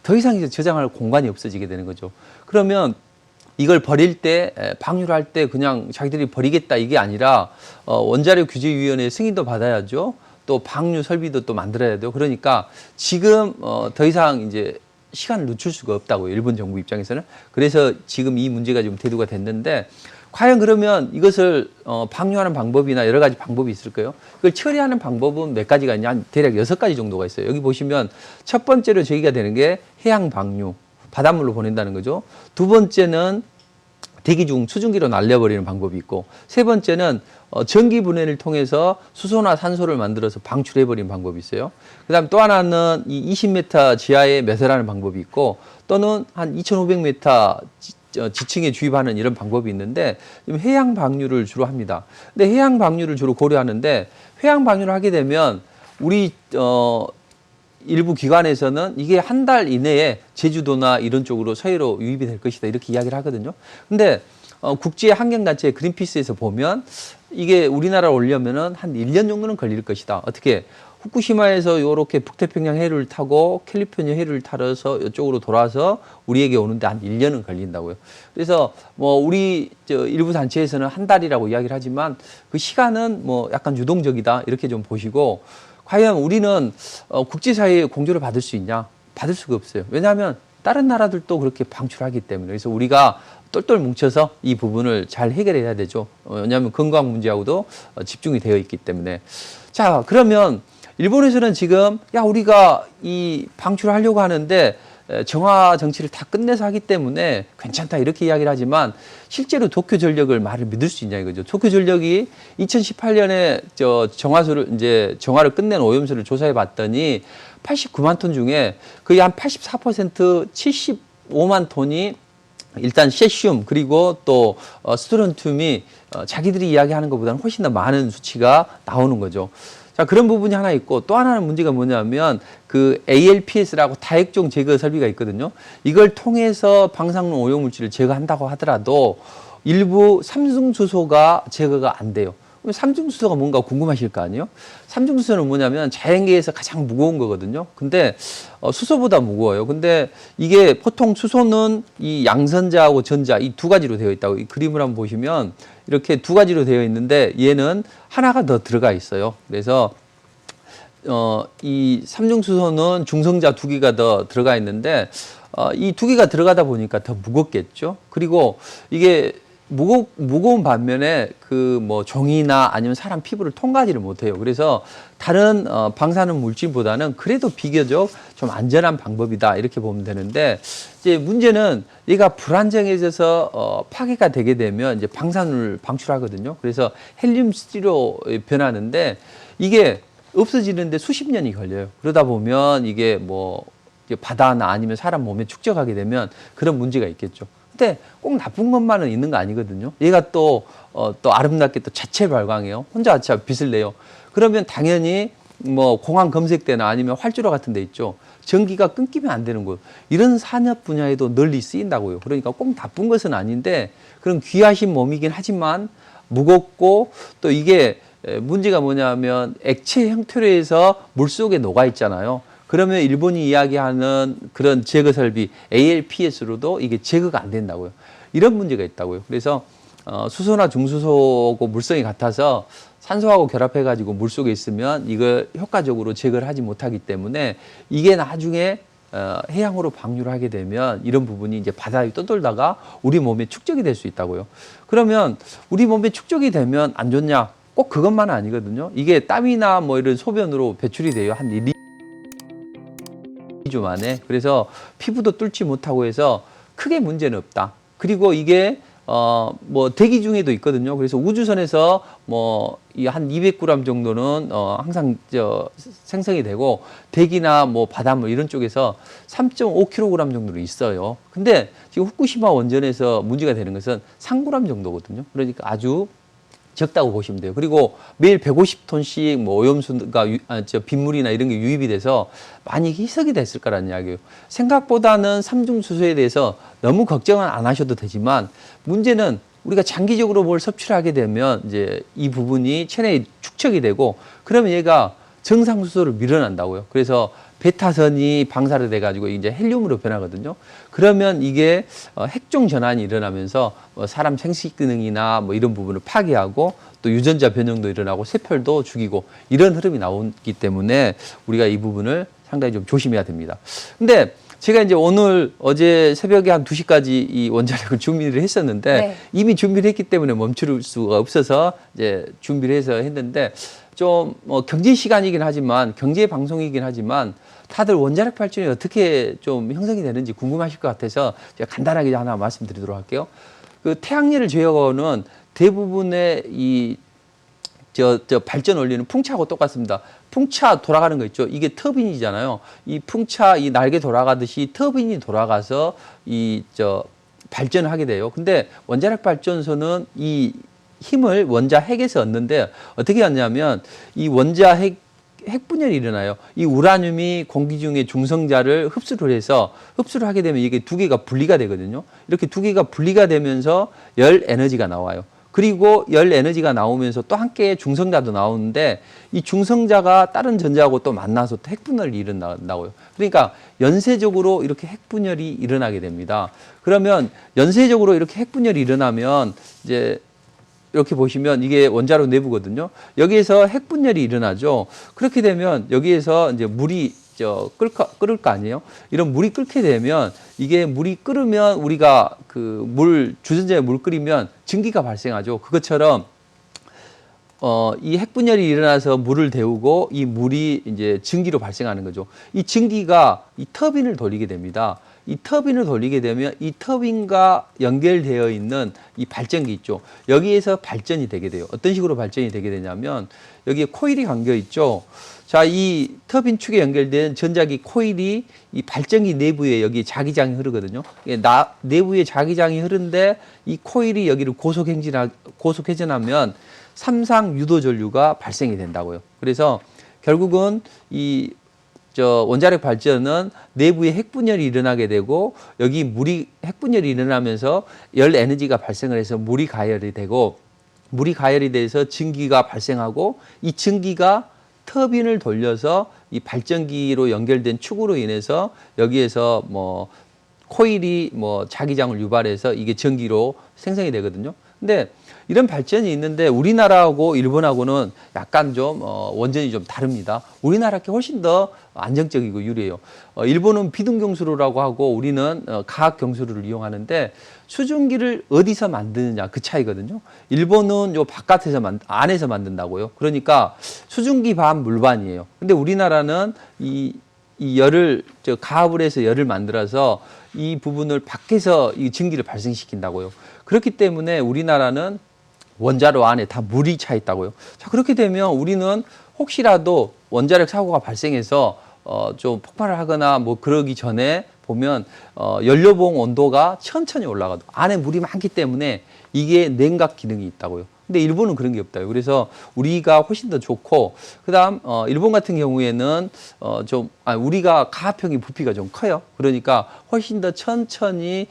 더 이상 이제 저장할 공간이 없어지게 되는 거죠. 그러면 이걸 버릴 때, 방류를 할 때 그냥 자기들이 버리겠다 이게 아니라 원자력 규제위원회 승인도 받아야죠. 또 방류 설비도 또 만들어야 돼요. 그러니까 지금 더 이상 이제 시간을 늦출 수가 없다고요. 일본 정부 입장에서는. 그래서 지금 이 문제가 좀 대두가 됐는데 과연 그러면 이것을 방류하는 방법이나 여러 가지 방법이 있을까요? 그걸 처리하는 방법은 몇 가지가 있냐? 한 대략 6가지 정도가 있어요. 여기 보시면 첫 번째로 제기가 되는 게 해양 방류, 바닷물로 보낸다는 거죠. 두 번째는 대기 중 수증기로 날려버리는 방법이 있고, 세 번째는 전기 분해를 통해서 수소나 산소를 만들어서 방출해버리는 방법이 있어요. 그 다음 또 하나는 이 20m 지하에 매설하는 방법이 있고, 또는 한 2500m 지층에 주입하는 이런 방법이 있는데, 해양 방류를 주로 합니다. 근데 해양 방류를 주로 고려하는데, 해양 방류를 하게 되면 우리 일부 기관에서는 이게 한 달 이내에 제주도나 이런 쪽으로 서해로 유입이 될 것이다 이렇게 이야기를 하거든요. 근데 국제 환경단체 그린피스에서 보면 이게 우리나라로 오려면은 한 1년 정도는 걸릴 것이다. 어떻게? 후쿠시마에서 이렇게 북태평양 해류를 타고 캘리포니아 해류를 타서 이쪽으로 돌아서 우리에게 오는데 한 1년은 걸린다고요. 그래서 뭐 우리 일부 단체에서는 한 달이라고 이야기를 하지만 그 시간은 뭐 약간 유동적이다 이렇게 좀 보시고, 과연 우리는 국제사회의 공조를 받을 수 있냐? 받을 수가 없어요. 왜냐하면 다른 나라들도 그렇게 방출하기 때문에. 그래서 우리가 똘똘 뭉쳐서 이 부분을 잘 해결해야 되죠. 왜냐하면 건강 문제하고도 집중이 되어 있기 때문에. 자, 그러면 일본에서는 지금 우리가 이 방출하려고 하는데 정화 정치를 다 끝내서 하기 때문에 괜찮다 이렇게 이야기를 하지만 실제로 도쿄전력을 말을 믿을 수 있냐 이거죠. 도쿄전력이 2018년에 정화를 끝낸 오염수를 조사해 봤더니 89만 톤 중에 거의 한 84% 75만 톤이 일단 세슘 그리고 또 스트론튬이 자기들이 이야기하는 것보다는 훨씬 더 많은 수치가 나오는 거죠. 자, 그런 부분이 하나 있고, 또 하나는 문제가 뭐냐면 그 ALPS라고 다액종 제거 설비가 있거든요. 이걸 통해서 방사능 오염물질을 제거한다고 하더라도 일부 삼중수소가 제거가 안 돼요. 그럼 삼중수소가 뭔가 궁금하실 거 아니에요? 삼중수소는 뭐냐면 자연계에서 가장 무거운 거거든요. 근데 수소보다 무거워요. 근데 이게 보통 수소는 이 양선자하고 전자 이 두 가지로 되어 있다고, 이 그림을 한번 보시면 이렇게 두 가지로 되어 있는데 얘는 하나가 더 들어가 있어요. 그래서 이 삼중수소는 중성자 두 개가 더 들어가 있는데 이 두 개가 들어가다 보니까 더 무겁겠죠. 그리고 이게 무거운 반면에 그 뭐 종이나 아니면 사람 피부를 통과하지를 못해요. 그래서 다른 방사능 물질보다는 그래도 비교적 좀 안전한 방법이다 이렇게 보면 되는데, 이제 문제는 얘가 불안정해져서 파괴가 되게 되면 이제 방사능을 방출하거든요. 그래서 헬륨 스티로 변하는데 이게 없어지는데 수십 년이 걸려요. 그러다 보면 이게 뭐 바다나 아니면 사람 몸에 축적하게 되면 그런 문제가 있겠죠. 근데 꼭 나쁜 것만은 있는 거 아니거든요. 얘가 또 아름답게 또 자체 발광해요. 혼자 빛을 내요. 그러면 당연히 뭐 공항 검색대나 아니면 활주로 같은 데 있죠. 전기가 끊기면 안 되는 곳. 이런 산업 분야에도 널리 쓰인다고요. 그러니까 꼭 나쁜 것은 아닌데 그런 귀하신 몸이긴 하지만 무겁고, 또 이게 문제가 뭐냐면 액체 형태로 해서 물속에 녹아 있잖아요. 그러면 일본이 이야기하는 그런 제거 설비 ALPS로도 이게 제거가 안 된다고요. 이런 문제가 있다고요. 그래서 수소나 중수소하고 물성이 같아서 산소하고 결합해가지고 물속에 있으면 이걸 효과적으로 제거를 하지 못하기 때문에 이게 나중에 해양으로 방류를 하게 되면 이런 부분이 이제 바다에 떠돌다가 우리 몸에 축적이 될 수 있다고요. 그러면 우리 몸에 축적이 되면 안 좋냐? 꼭 그것만은 아니거든요. 이게 땀이나 뭐 이런 소변으로 배출이 돼요. 한 2주 만에. 그래서 피부도 뚫지 못하고 해서 크게 문제는 없다. 그리고 이게 뭐 대기 중에도 있거든요. 그래서 우주선에서 뭐 이 한 200g 정도는 항상 생성이 되고, 대기나 뭐 바닷물 이런 쪽에서 3.5kg 정도로 있어요. 근데 지금 후쿠시마 원전에서 문제가 되는 것은 3g 정도거든요. 그러니까 아주 적다고 보시면 돼요. 그리고 매일 150톤씩 뭐 오염수가 빗물이나 이런 게 유입이 돼서 많이 희석이 됐을 거라는 이야기예요. 생각보다는 삼중수소에 대해서 너무 걱정은 안 하셔도 되지만, 문제는 우리가 장기적으로 뭘 섭취를 하게 되면 이제 이 부분이 체내에 축적이 되고, 그러면 얘가 정상 수소를 밀어낸다고요. 그래서 베타선이 방사를 돼가지고 이제 헬륨으로 변하거든요. 그러면 이게 핵종 전환이 일어나면서 사람 생식 기능이나 뭐 이런 부분을 파괴하고 또 유전자 변형도 일어나고 세포도 죽이고 이런 흐름이 나오기 때문에 우리가 이 부분을 상당히 좀 조심해야 됩니다. 근데 제가 이제 오늘 어제 새벽에 한 2시까지 이 원자력을 준비를 했었는데 네. 이미 준비를 했기 때문에 멈출 수가 없어서 이제 준비를 해서 했는데 좀 경제 시간이긴 하지만 경제 방송이긴 하지만 다들 원자력 발전이 어떻게 좀 형성이 되는지 궁금하실 것 같아서 제가 간단하게 하나 말씀드리도록 할게요. 그 태양열을 제어하고는 대부분의 저 발전 원리는 풍차하고 똑같습니다. 풍차 돌아가는 거 있죠. 이게 터빈이잖아요. 이 풍차, 이 날개 돌아가듯이 터빈이 돌아가서 발전을 하게 돼요. 근데 원자력 발전소는 이 힘을 원자 핵에서 얻는데 어떻게 얻냐면 이 원자 핵분열이 일어나요. 이 우라늄이 공기 중에 중성자를 흡수를 해서 흡수를 하게 되면 이게 두 개가 분리가 되거든요. 이렇게 두 개가 분리가 되면서 열 에너지가 나와요. 그리고 열 에너지가 나오면서 또 한 개의 중성자도 나오는데 이 중성자가 다른 전자하고 또 만나서 또 핵분열이 일어나고요. 그러니까 연쇄적으로 이렇게 핵분열이 일어나게 됩니다. 그러면 연쇄적으로 이렇게 핵분열이 일어나면 이제 이렇게 보시면 이게 원자로 내부거든요. 여기에서 핵분열이 일어나죠. 그렇게 되면 여기에서 이제 물이 끓을 거 아니에요? 이런 물이 끓게 되면 이게 물이 끓으면 우리가 그 주전자에 물 끓이면 증기가 발생하죠. 그것처럼 이 핵분열이 일어나서 물을 데우고 이 물이 이제 증기로 발생하는 거죠. 이 증기가 이 터빈을 돌리게 됩니다. 이 터빈을 돌리게 되면 이 터빈과 연결되어 있는 이 발전기 있죠. 여기에서 발전이 되게 돼요. 어떤 식으로 발전이 되게 되냐면 여기에 코일이 감겨 있죠. 자, 이 터빈 축에 연결된 전자기 코일이 이 발전기 내부에 여기 자기장이 흐르거든요. 내부에 자기장이 흐른데 이 코일이 여기를 고속회전하면 삼상 유도 전류가 발생이 된다고요. 그래서 결국은 원자력 발전은 내부에 핵분열이 일어나게 되고 여기 핵분열이 일어나면서 열 에너지가 발생을 해서 물이 가열이 되고 물이 가열이 돼서 증기가 발생하고 이 증기가 터빈을 돌려서 이 발전기로 연결된 축으로 인해서 여기에서 코일이 자기장을 유발해서 이게 전기로 생성이 되거든요. 근데 이런 발전이 있는데 우리나라하고 일본하고는 약간 좀 원전이 좀 다릅니다. 우리나라 게 훨씬 더 안정적이고 유리해요. 일본은 비등경수로라고 하고 우리는 가학경수로를 이용하는데 수증기를 어디서 만드느냐 그 차이거든요. 일본은 요 바깥에서 안에서 만든다고요. 그러니까 수증기 반 물반이에요. 근데 우리나라는 이 열을 가압을 해서 열을 만들어서 이 부분을 밖에서 이 증기를 발생시킨다고요. 그렇기 때문에 우리나라는 원자로 안에 다 물이 차 있다고요. 자, 그렇게 되면 우리는 혹시라도 원자력 사고가 발생해서 좀 폭발을 하거나 그러기 전에 보면 연료봉 온도가 천천히 올라가도 안에 물이 많기 때문에 이게 냉각 기능이 있다고요. 근데 일본은 그런 게 없다요. 그래서 우리가 훨씬 더 좋고 그다음 일본 같은 경우에는 우리가 가압형의 부피가 좀 커요. 그러니까 훨씬 더 천천히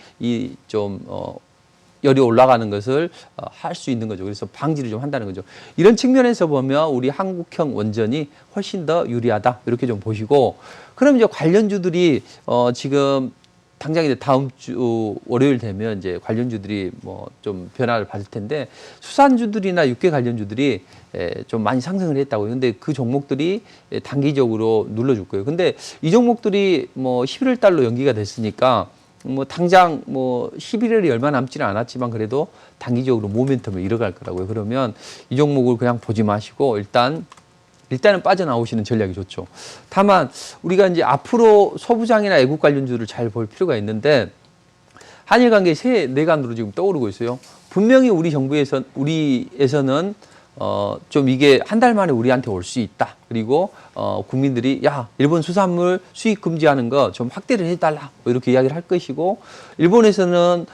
열이 올라가는 것을 할 수 있는 거죠. 그래서 방지를 좀 한다는 거죠. 이런 측면에서 보면 우리 한국형 원전이 훨씬 더 유리하다. 이렇게 좀 보시고 그럼 이제 관련주들이 지금 당장 이제 다음 주 월요일 되면 이제 관련주들이 좀 변화를 받을 텐데 수산주들이나 육계 관련주들이 좀 많이 상승을 했다고요. 근데 그 종목들이 단기적으로 눌러줄 거예요. 근데 이 종목들이 11월 달로 연기가 됐으니까 당장 11월이 얼마 남지는 않았지만 그래도 단기적으로 모멘텀을 이어갈 거라고요. 그러면 이 종목을 그냥 보지 마시고 일단은 빠져나오시는 전략이 좋죠. 다만 우리가 이제 앞으로 소부장이나 애국 관련주를 잘 볼 필요가 있는데 한일 관계 새 내관으로 지금 떠오르고 있어요. 분명히 우리에서는 좀 이게 한 달 만에 우리한테 올 수 있다. 그리고 국민들이 일본 수산물 수입 금지하는 거 좀 확대를 해달라. 이렇게 이야기를 할 것이고 일본에서는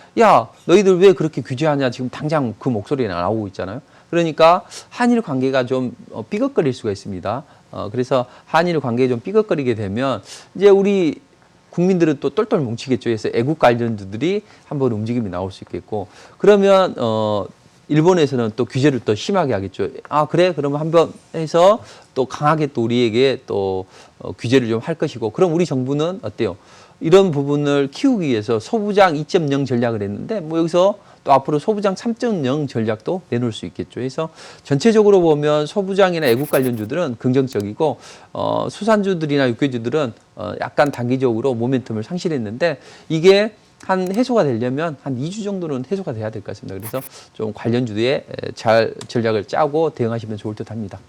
너희들 왜 그렇게 규제하냐. 지금 당장 그 목소리가 나오고 있잖아요. 그러니까 한일 관계가 좀 삐걱거릴 수가 있습니다. 그래서 한일 관계가 좀 삐걱거리게 되면 이제 우리 국민들은 또 똘똘 뭉치겠죠. 그래서 애국 관련주들이 한번 움직임이 나올 수 있겠고 그러면 일본에서는 또 규제를 또 심하게 하겠죠. 아, 그래? 그러면 한번 해서 또 강하게 또 우리에게 또 규제를 좀 할 것이고, 그럼 우리 정부는 어때요? 이런 부분을 키우기 위해서 소부장 2.0 전략을 했는데, 뭐 여기서 또 앞으로 소부장 3.0 전략도 내놓을 수 있겠죠. 그래서 전체적으로 보면 소부장이나 애국 관련주들은 긍정적이고, 수산주들이나 육개주들은 약간 단기적으로 모멘텀을 상실했는데, 이게 한 해소가 되려면 한 2주 정도는 해소가 돼야 될 것 같습니다. 그래서 좀 관련주에 잘 전략을 짜고 대응하시면 좋을 듯 합니다.